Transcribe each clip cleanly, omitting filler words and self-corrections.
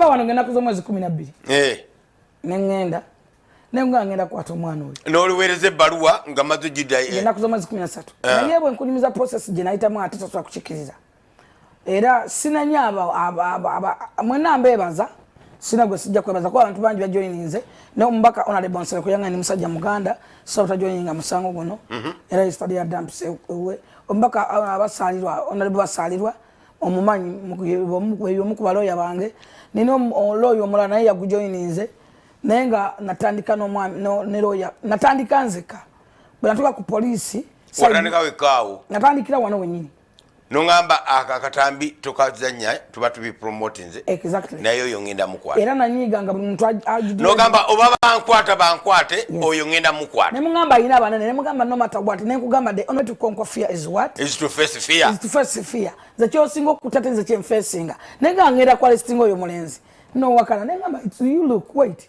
nava wano ngenda kuza mwezi 12 nengenda nenga ngenda kwata omwana oyo n'oluweereza ebbaluwa nga maze gida ngenda kuza mwezi 13 naye bwe nkunyumiza process gye nayitamu ate tosobola kukikkiriza era sinanya mwena mbeebaza sina gwe sijja kwebaza kuba abantu bangi bajoyininze ne omubaka honorable Nsele kuyanga ni musajja muganda so tajoyininga musango guno era istadi ya dumps we omubaka abasalirwa honorable basalirwa omumanyi mu baloya bange nino oloyo omulala naye yagujoyininze naye nga natandika n'omwami ne loya natandika nzeka bwe natuuka ku poliisi watandika wekaawo natandikira wano wenyini nongamba akatambi tokazanya tuba tubipromotinze exactly naye oyo ngenda mukwata era nanyiga nga buli muntu ajudde nogamba oba bankwate oyo ngenda mukwata ne mugamba ina abanene ne mugamba no matter what ne nkugamba the only to conquer fear is what is to face fear is to face fear ze kyosinga okutatenze kyemfesinga ne ngangera kwa listing oyo mulenzi no wakana ne ngamba it's you look wait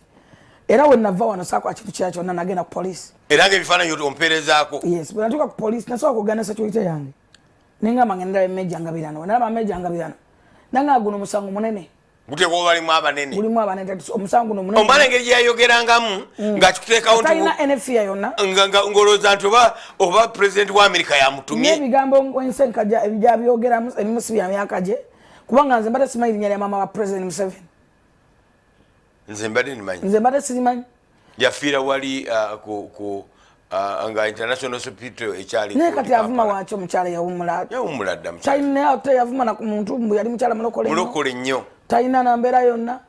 era we nava wano sako achitu kyacho na nagenda ku police era ngebifana yoto omperezaako yes bwe natuka ku police nasoka kugana security yange ninga mangenda emeja ngabirano nalaba meja ngabirano nanga guno musango munene gute ko bali mwa banene buli mwa banene omusango no munene omala ngeri yayogerangamu nga kituteeka onto taina NFA yonna nga ngoloza ntoba oba president wa America yamutumye ne bigambo wensenkaja ebijabyogeramu ebimusi bya myakaje kubanga nze mbata simanyi nyali mama wa president Museveni nze mbadde nimanyi nze mbata simanyi yafira wali anga international hospital ekyali ne kati avuma wacho mukyala yawumula dda taina ate yavuma na muntu mbu yali mukyala mulokole nnyo taina na mbera yonna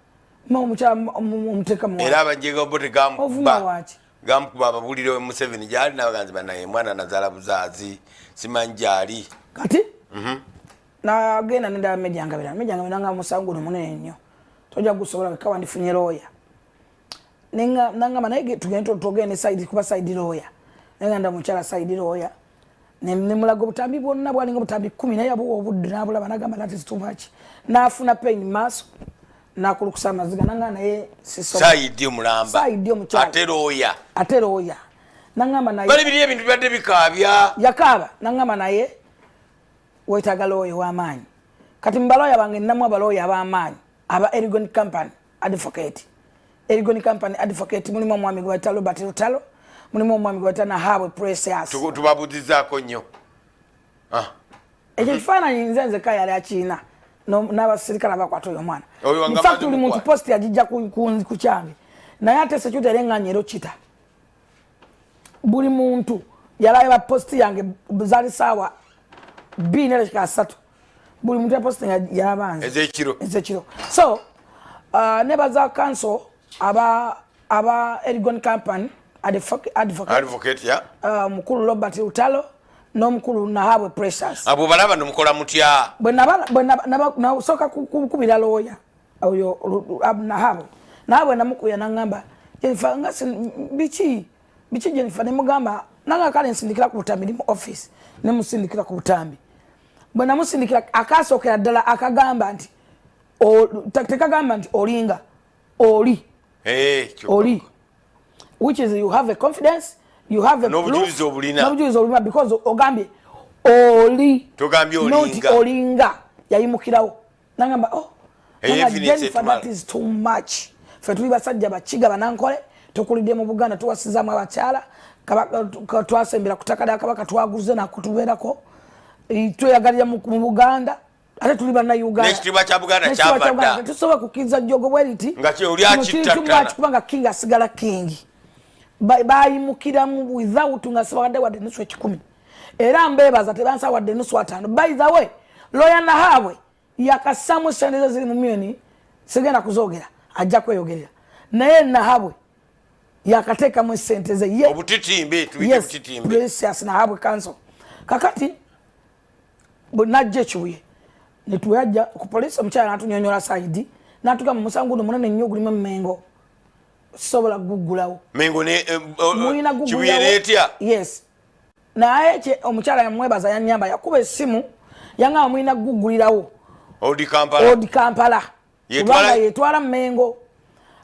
mo mukyala omuteka mu era abanjega bote gamu ovuma wachi gamukuba ababulire we Museveni gyali nabaganzi banaye mwana nazala buzazi simanjali kati na gena nenda meja ngabira nga musango no munene nnyo toja gusobola kawa ndifunye lawyer nanga manege tugenda togene side kuba side lawyer nanga nda mukyala side lawyer ne mulago butambi bwonna bwalinga butambi 10 naye abo obudde nabula banagamba that is too much nafuna pain mask nakulukusa amaziga nanga naye sisobola side mulamba side omukyala ate lawyer nanga naye bali biri ebintu byadde bikabya yakaba nanga naye wetaga lawyer w'amaanyi kati mbaloya bange namwe abaloya ab'amaanyi aba Erigon Company advocate Erigon Company advocate mulimu omwami gwa talo batiro talo mulimu omwami gwa tana hawe precious tubabuzizaako nnyo ekyo kifaananyi nzenze kaya yali akina n'abasirikale abakwata oyo omwana in fact buli muntu post yagijja ku kyange naye ate security erenganye kita buli muntu yalaba post yange zali sawa 2:3 buli muntu posting yabanze ezekiro so nebaza council aba Erigon Company advocate ya mukulu Robert Utalo no mukulu Nahabwe Precious abo balaba numukola mutya bwe soka kubira lawyer oyo Nahabwe namukuya nangamba Jennifer ngasi bichi Jennifer nemugamba nanga kale nsindikira ku butambi mu office nemusindikira ku butambi bwana musindikira akasokera ddala akagamba nti tekagamba nti olinga oli which is you have a confidence you have a nobujulizo obulina because ogambye oli togambye olinga olinga yayimukirawo nangamba Jennifer that is too much fe tuli basajja bakiga banankole tukulidde mu Buganda tuwasizamu abakyala twasembera kutakada Kabaka twaguze na kutuberako tweyagalira mu Buganda ate tuli bana Uganda n'ekitiibwa kya Buganda kyabadda tusobola kukkiriza jjogo bweriti nga oli akittattana kubanga king asigala king bayimukiramu without nga sabadde wadde nusu 10 era mbebaza tebansa wadde nusu 5 by the way lawyer Nahabwe yakasamu sendeza ziri mu milioni sigenda kuzogera ajja kweyogerera naye Nahabwe yakateka mu senteze ye obutitimbe tubite obutitimbe yes Nahabwe council kakati bonajje chuye netuyajja ku police omukyala natunyonyola side natuka mu musango munene nnyo gulimu mengo sobola gugulawo mengo ne chibuye etya yes naye omukyala yamwebaza yanyamba yakuba esimu yanga mwina gugulirawo Odi Kampala yetwala mengo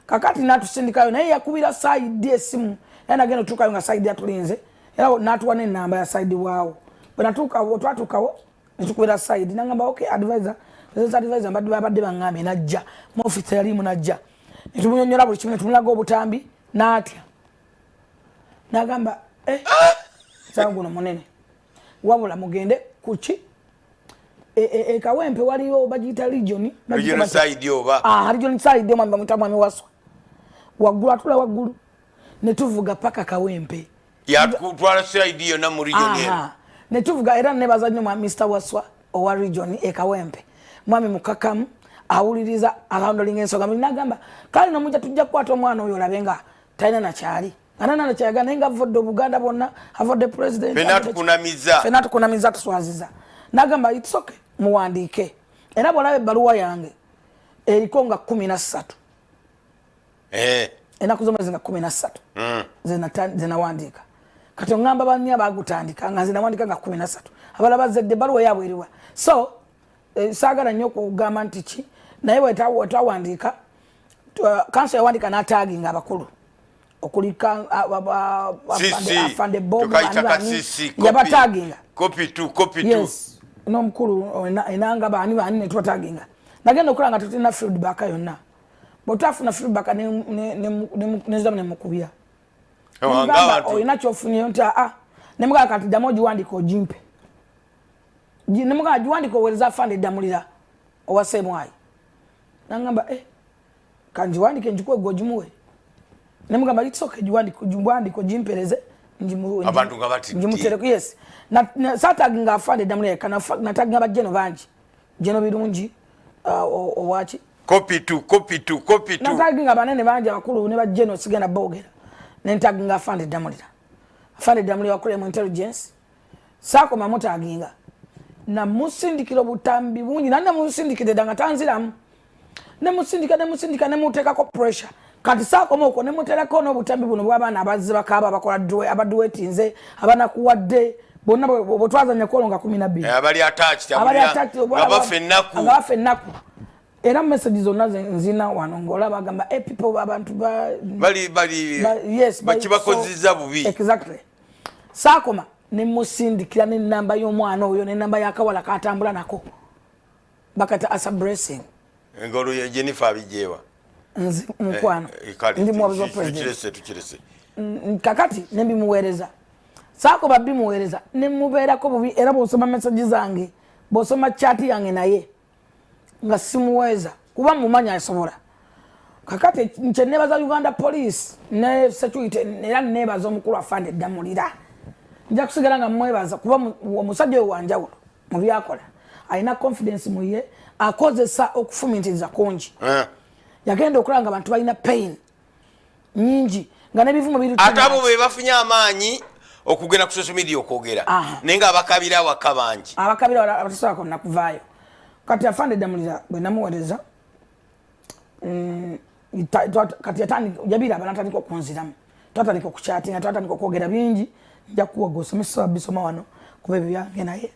kakati natusindikayo naye yakubira side esimu yana geno tukayo nga side yatulinze era natuwa n'enamba ya side waawo bwe natukawo twatukawo nitukubira side nangamba okay advisor president advisor mbadde bangambe najja mu office yali mu najja netumunyonyola buli kimu tumulaga obutambi n'atya n'agamba sanguno munene wabula mugende kuki Kawempe waliyo bagita region side oba region side omwamba mutamwami waswa waggulu atula waggulu ne tuvuga paka Kawempe ya twala side yo na mu region eno ne tuvuga era ne bazanyo mwa Mr Waswa owa region Kawempe mwami mukakamu awuliriza handling ensonga nagamba kale nomujja tujja kwata omwana oyo labenga talina na kyali anana na kyaga nenga vodde Buganda bonna avodde president fenatu kunamiza tuswaziza nagamba it's okay muwandike era bolabe baluwa yange eriko nga 13 enaku zomwezi nga 13 zina wandika kati ngamba banya bagutandika nga zina wandika nga 13 abala bazedde baluwa yabwe eriwa so sagala nnyo kugamba nti ki naye wetawandika kanso yawandika n'ataginga abakulu okulika afande bobo yabataginga copy 2 yes n'omukulu enanga bani ne twataginga nagenda okulanga tutina feedback yonna botafuna feedback ne zamne mukubya oyina kyofunyeyo nti nemugaa kati ddamu ogiwandika ogimpe nemugaa giwandika owereza afande eddamulira owaseemwayi nangamba kanjiwandike njikuwe gogimuwe nemugamba litsoke giwandika ogimpereze abantu nga bati njimutereko yes na sataginga afande eddamulira nataginga bajjeno bangi jeno birungi owachi copy 2 nataginga banene bangi abakulu ne bajjeno sigenda boogera nentaginga afande eddamulira wakule mu intelligence sakoma mutaginga na musindikiro butambi bungi nanda musindikire danga tanziramu ne musindika ne mutekako pressure kati sakoma okwo ne muterako n'obutambi buno bw'abaana abazze bakaba abakola abaduwetinze abana kuwadde bonna bwetwazanya kwolonga 12 abali attached abafe ennaku era message zonna nzina wano ng'olaba bagamba people abantu bakibakozizza bubi exactly sakoma ne musindikira ne namba y'omwana oyo ne namba y'akawala katambula nako bakata as a blessing engolo ya Jennifer abijewa mkwano ndi mwabuzo president tukirese kakati nembi muwereza sako babbi muwereza ne mubeerako bubi era bosoma message zange bosoma chat yange naye nga simuweza kuba mumanya asobola kakati nche nebaza Uganda police ne security era nebaza omukulu afande eddamulira nja kusigala nga mwebaza kuba omusajja wanjawulo mu byakola alina confidence muye akozesa okufumintiriza kungi yagenda okulanga abantu balina pain nyingi nga nebivumo biri atabo be bafunya amaanyi okugenda ku social media okwogera nenga abakabira wakabanji abakabira abatasobola konna kuvaayo kati afande eddamulira bwe namuwereza kati jabira abanatandika okunziramu twatandika okuchatinga twatandika okwogera bingi nja kuwoga osomesa bisoma wano kuba ebyo byange naye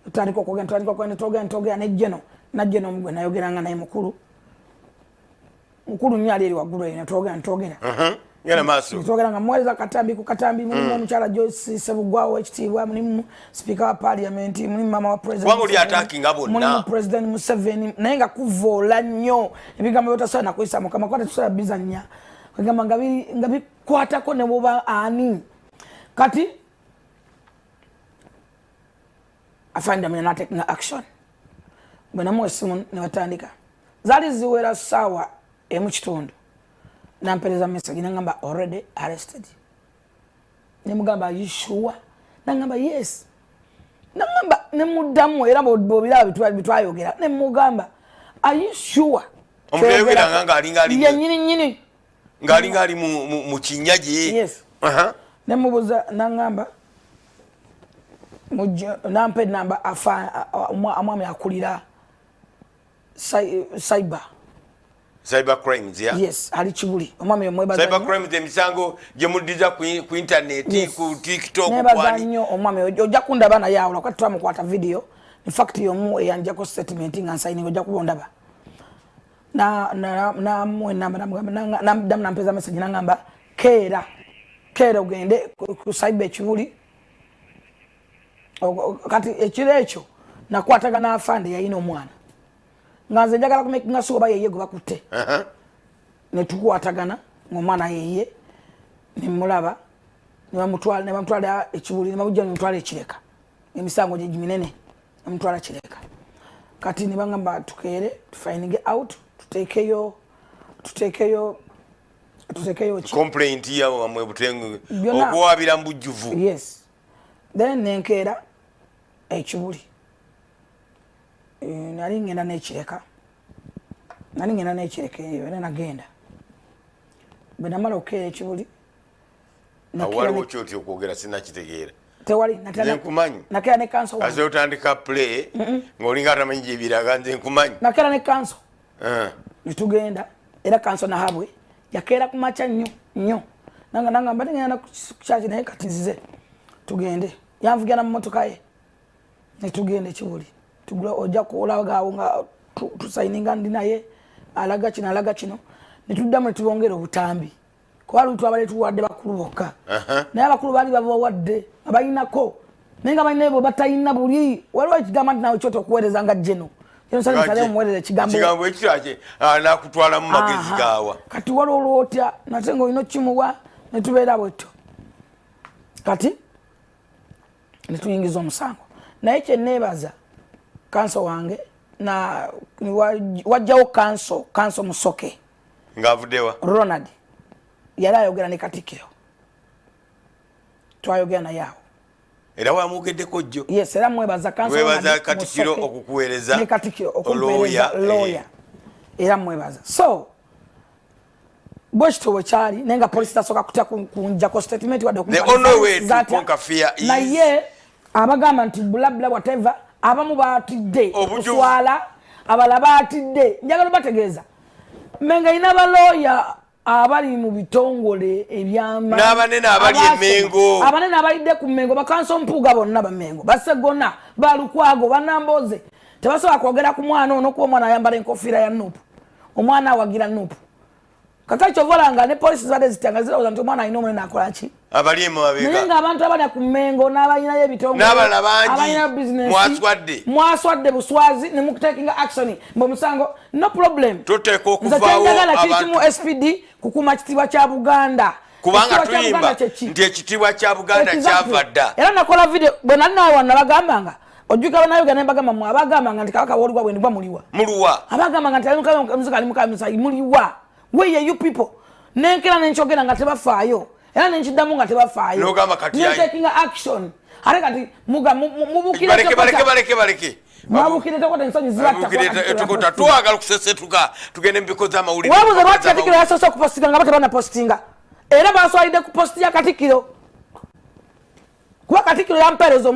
tutandika okwogera nejjeno najjeno omugwe nayogeranga naye mukulu nnyo ali eri waggulu eyo netwogera yana maaso twogera nga muwereza katambi ku katambi mulimu omukyala Joyce Sebugwawo ekitiibwa mulimu speaker wa parliament mulimu mama wa president wangu li attacking abonna mulimu president Museveni naye nga kuvoola nnyo ebigambo byotasobola nakuyisa mukama kwate tusobola bizannya kagamba nga bikwatako ne bwoba ani kati afanda mwe taking action bwe namuwa essimu ne batandika zaali ziwera ssaawa emu kitundu nampereza message nangamba already arrested nemugamba are you sure nangamba yes nangamba nemuddamu era bobiraba bitwayogera nemugamba are you sure omuyogera nga alinga ali nyini nga alinga ali mu kinyaji yes nemubuza nangamba nampe namba amwami akulira cyber crimes yes ali Kibuli omwami omwebaza cyber crimes emisango gyemudiza ku internet ku TikTok kwani nnyo omwami ojja kundaba naye awula kwati twamukwata video in fact yomu eyanjako statement nga nsaini ojja kubondaba na mwe namba nampeza message nangamba kera ogende ku cyber Kibuli kati ekiro ekyo nakwataga n'afande yayina omwana nga nze njagala kumekinga soba yeye gwe bakutte ne tukwatagana ng'omwana yeye ne mulaba ne bamutwala ekibuli ne bamujja ne mutwala ekireka emisango gye minene ne mutwala kireka kati ne bangamba tukeere tufining out tutekeyo complaint yawo amwe butengu okuwabira mbujjuvu. Yes, then nenkeera ekibuli nali ngenda n'ekireka eyo era nagenda bwe namala okukeera ekibuli waliwo kyoti okwogera sinakitegeera tewali nkumanyi nakeera ne kanso ate otandika play ng'olinga atamanyi gyebiraga nze nkumanyi nakeera ne kanso netugenda era kanso nahabwe yakeera kumaca nnyo nanga mbadde ngenda kukyaki naye kati nzize tugende yanvugira na mmotoka ye netugenda ekibuli tugula ojja kuolagaawo nga tusayininga ndi naye alaga kino netuddamu netubongera obutambi kuba lutu abale tuwadde bakulu bokka naye abakulu baali babawadde abalinako naye nga balina ebyo batalina buli waliwo ekigamba nti nawe kyota okuweereza nga jeno omuweereza ekigambo ekitake nakutwala mu magezi gaawa kati waliwo olwotya nate ngaolina okimuwa netubeera bwetyo kati netuyingiza omusango naye kyeneebaza kanso wange wajjawo kanso musoke ng'avuddewa Ronald yali ayogera ne Katikkiro twayogera naye awo era wamwogeddeko jjo. Yes, era mwebaza Katikkiro okukuweereza ne Katikkiro okukuweereza lawyer era mwebaza so bwekityo bwekyali naye nga polisi tasooka kutya kunjako statement wadde naye abagamba nti bulabula whatever abamu baatidde okuswala abala baatidde njagala bategeeza menga ina balooya abali mu bitongole ebyama n'abanene abali emengo abanene abalidde ku Mengo bakanso mpuuga bonna bamengo basegona balukwago banamboze tebasobola kwogera ku mwana ono kuba omwana ayambala enkofiira ya nupu omwana awagira nupu kakati kyovolanga ne polisi zibadde zitanga zirowooza nti omwana alina omunene akola ki abali emabega naye nga abantu abali ku Mengo n'abalinayo ebitongole n'abalala bangi mwaswadde buswazi ne mukutekinga action mb'omusango no problem tuteeka okuvaawo abantu mu SPD kukuma kitiibwa kya Buganda kubanga tuyimba nti ekitiibwa kya Buganda kyava dda era nakola video bwe nali nawe wano nabagambanga ojjuka banayoga ne bagamba mu abagambanga nti Kabaka woliwa bwe ndibwa muliwa abagambanga nti muzika ali mukamisa muliwa where you people nenkera nenkyogera nga tebafaayo era nenkiddamu nga tebafaayo n'ogamba kati taking action ate kati mubukire baleke mwabukire tokota ensonyi zibatta twagala okusesetuka tugende mu biko z'amawulire wabuze lwaki Katikkiro yasoose okupostinga nga batebana postinga era baswalidde ku posti ya Katikkiro kuba Katikkiro yampeereza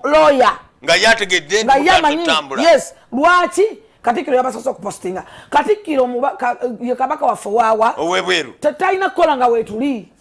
lawyer nga yategedde nti yes lwaki Katikkiro yabasoose okupostinga Katikkiro ye Kabaka waffe waawa owebweru tetalina kukola nga weetuli